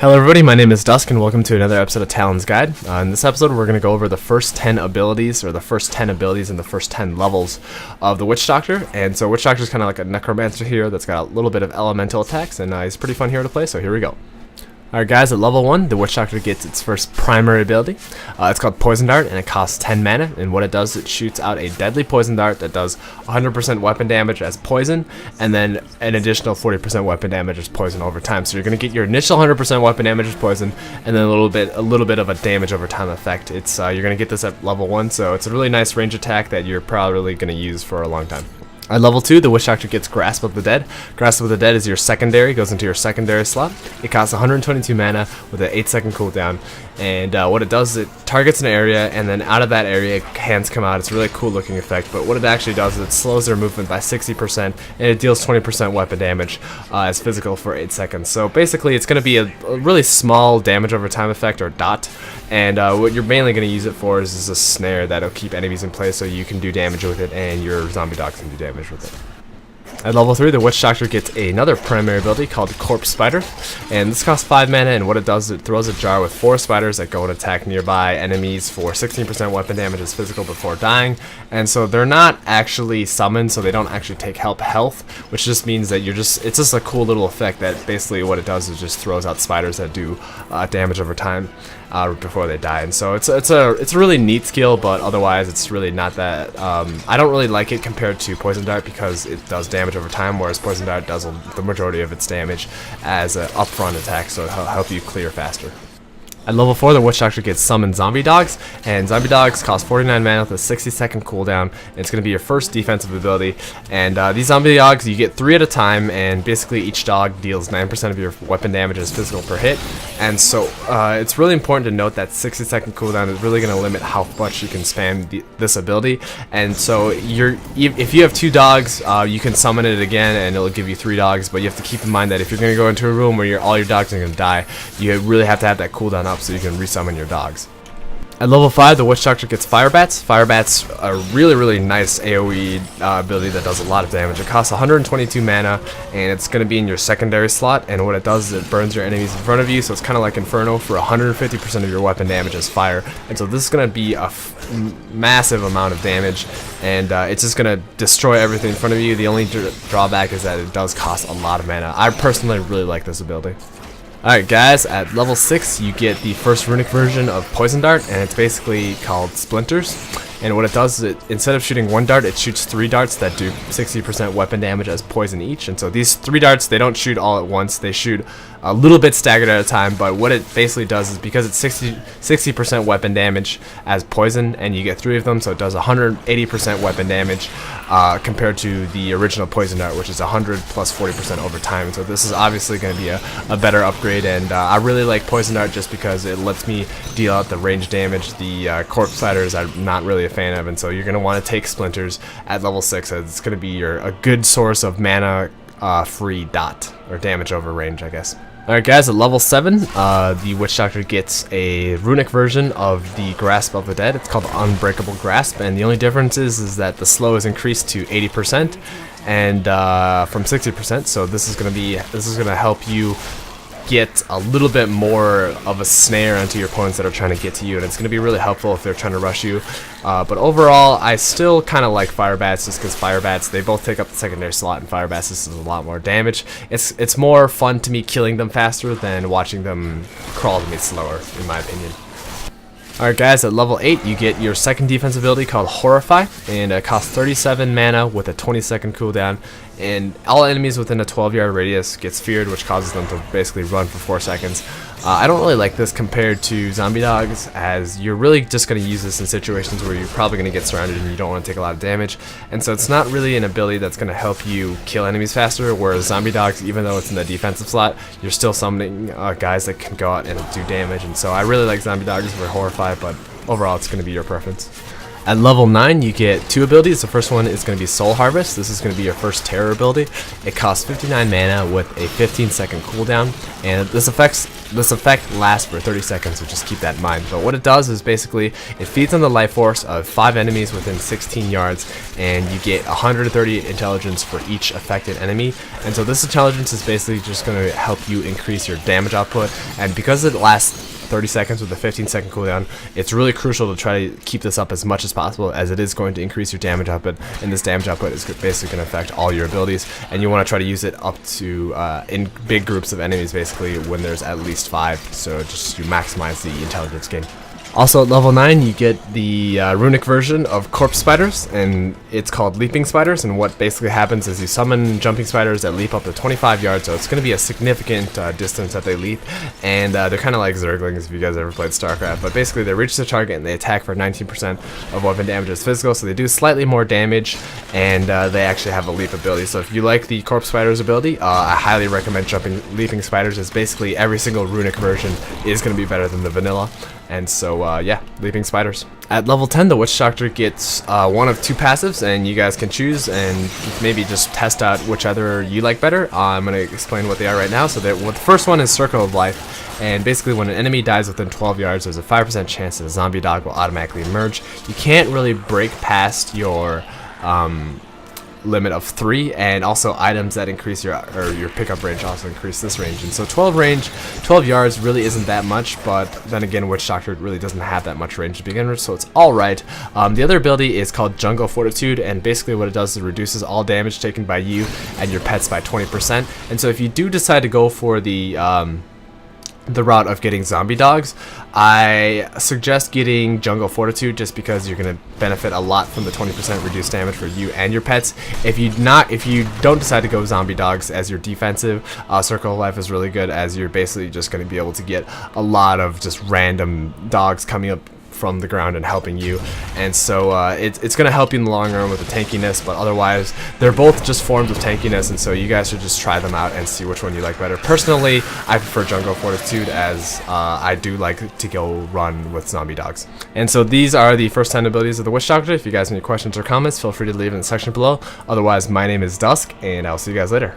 Hello everybody, my name is Dusk and welcome to another episode of Talon's Guide. In this episode we're going to go over the first 10 abilities, or the first 10 abilities and the first 10 levels of the Witch Doctor. And so Witch Doctor is kind of like a necromancer here that's got a little bit of elemental attacks, and he's a pretty fun hero to play, so here we go. Alright guys, at level 1, the Witch Doctor gets its first primary ability. It's called Poison Dart, and it costs 10 mana, and what it does, it shoots out a deadly poison dart that does 100% weapon damage as poison, and then an additional 40% weapon damage as poison over time. So you're going to get your initial 100% weapon damage as poison, and then a little bit of a damage over time effect. It's you're going to get this at level 1, so it's a really nice range attack that you're probably going to use for a long time. At level 2, the Witch Doctor gets Grasp of the Dead. Grasp of the Dead is your secondary, goes into your secondary slot. It costs 122 mana with an 8-second cooldown. And what it does is it targets an area, and then out of that area, hands come out. It's a really cool looking effect, but what it actually does is it slows their movement by 60%, and it deals 20% weapon damage as physical for 8 seconds. So basically, it's going to be a really small damage over time effect, or dot. And what you're mainly going to use it for is a snare that'll keep enemies in place so you can do damage with it, and your zombie dogs can do damage with it. At level 3, the Witch Doctor gets another primary ability called Corpse Spider, and this costs 5 mana, and what it does is it throws a jar with 4 spiders that go and attack nearby enemies for 16% weapon damage as physical before dying. And so they're not actually summoned, so they don't actually take health, which just means that it's just a cool little effect that basically what it does is just throws out spiders that do damage over time before they die. And so it's a really neat skill, but otherwise it's really not that I don't really like it compared to Poison Dart because it does damage over time, whereas Poison Dart does the majority of its damage as an upfront attack, so it'll help you clear faster. At level 4, the Witch Doctor gets Summon Zombie Dogs, and Zombie Dogs cost 49 mana with a 60-second cooldown, and it's going to be your first defensive ability. And these Zombie Dogs, you get 3 at a time, and basically each dog deals 9% of your weapon damage as physical per hit. And so it's really important to note that 60-second cooldown is really going to limit how much you can spam this ability. And so if you have 2 dogs, you can summon it again, and it'll give you 3 dogs, but you have to keep in mind that if you're going to go into a room where all your dogs are going to die, you really have to have that cooldown up so you can resummon your dogs. At level 5, the Witch Doctor gets Fire Bats. Fire Bats are a really nice AoE ability that does a lot of damage. It costs 122 mana, and it's going to be in your secondary slot, and what it does is it burns your enemies in front of you, so it's kind of like Inferno for 150% of your weapon damage as fire. And so this is going to be a massive amount of damage, and it's just going to destroy everything in front of you. The only drawback is that it does cost a lot of mana. I personally really like this ability. Alright guys, at level 6 you get the first runic version of Poison Dart, and it's basically called Splinters. And what it does is instead of shooting 1 dart, it shoots 3 darts that do 60% weapon damage as poison each. And so these 3 darts, they don't shoot all at once, they shoot a little bit staggered at a time, but what it basically does is because it's 60% weapon damage as poison, and you get 3 of them, so it does 180% weapon damage compared to the original Poison Dart, which is 100 plus 40% over time. So this is obviously going to be a better upgrade, and I really like Poison Dart just because it lets me deal out the range damage. The Corpse Spiders I'm not really a fan of, and so you're going to want to take Splinters at level 6 as it's going to be a good source of mana free dot, or damage over range, I guess. Alright guys, at level 7, the Witch Doctor gets a runic version of the Grasp of the Dead. It's called Unbreakable Grasp, and the only difference is that the slow is increased to 80% and from 60%. So this is going to help you get a little bit more of a snare onto your opponents that are trying to get to you, and it's going to be really helpful if they're trying to rush you. But overall, I still kind of like Fire Bats just because Fire Bats, they both take up the secondary slot, and Fire Bats this is a lot more damage. It's more fun to me killing them faster than watching them crawl to me slower, in my opinion. Alright guys, at level 8 you get your second defense ability called Horrify, and it costs 37 mana with a 20-second cooldown, and all enemies within a 12-yard radius gets feared, which causes them to basically run for 4 seconds. I don't really like this compared to Zombie Dogs, as you're really just going to use this in situations where you're probably going to get surrounded and you don't want to take a lot of damage, and so it's not really an ability that's going to help you kill enemies faster, whereas Zombie Dogs, even though it's in the defensive slot, you're still summoning guys that can go out and do damage, and so I really like Zombie Dogs for Horrify, but overall it's going to be your preference. At level 9, you get 2 abilities. The first one is going to be Soul Harvest. This is going to be your first terror ability. It costs 59 mana with a 15-second cooldown, and this effect lasts for 30 seconds, so just keep that in mind. But what it does is basically it feeds on the life force of 5 enemies within 16 yards, and you get 130 intelligence for each affected enemy. And so this intelligence is basically just going to help you increase your damage output, and because it lasts 30 seconds with a 15-second cooldown, it's really crucial to try to keep this up as much as possible, as it is going to increase your damage output, and this damage output is basically going to affect all your abilities, and you want to try to use it up to in big groups of enemies, basically when there's at least 5, so just you maximize the intelligence gain. Also at level 9, you get the runic version of corpse spiders, and it's called leaping spiders, and what basically happens is you summon jumping spiders that leap up to 25 yards, so it's going to be a significant distance that they leap, and they're kind of like zerglings if you guys ever played StarCraft, but basically they reach their target and they attack for 19% of weapon damage as physical, so they do slightly more damage, and they actually have a leap ability. So if you like the corpse spiders ability, I highly recommend leaping spiders, as basically every single runic version is going to be better than the vanilla. And so, yeah, leaping spiders. At level 10, the Witch Doctor gets one of 2 passives, and you guys can choose and maybe just test out which other you like better. I'm going to explain what they are right now. So the first one is Circle of Life, and basically when an enemy dies within 12 yards, there's a 5% chance that a zombie dog will automatically emerge. You can't really break past your limit of 3, and also items that increase your pickup range also increase this range, and so 12 yards really isn't that much, but then again Witch Doctor really doesn't have that much range to begin with, so it's alright. The other ability is called Jungle Fortitude, and basically what it does is it reduces all damage taken by you and your pets by 20%, and so if you do decide to go for the route of getting zombie dogs, I suggest getting Jungle Fortitude, just because you're going to benefit a lot from the 20% reduced damage for you and your pets. If you don't decide to go zombie dogs as your defensive, Circle of Life is really good, as you're basically just going to be able to get a lot of just random dogs coming up from the ground and helping you, and so it's going to help you in the long run with the tankiness, but otherwise they're both just forms of tankiness, and so you guys should just try them out and see which one you like better. Personally, I prefer Jungle Fortitude, as I do like to go run with zombie dogs. And so these are the first 10 abilities of the Witch Doctor. If you guys have any questions or comments, feel free to leave in the section below. Otherwise, my name is Dusk, and I'll see you guys later.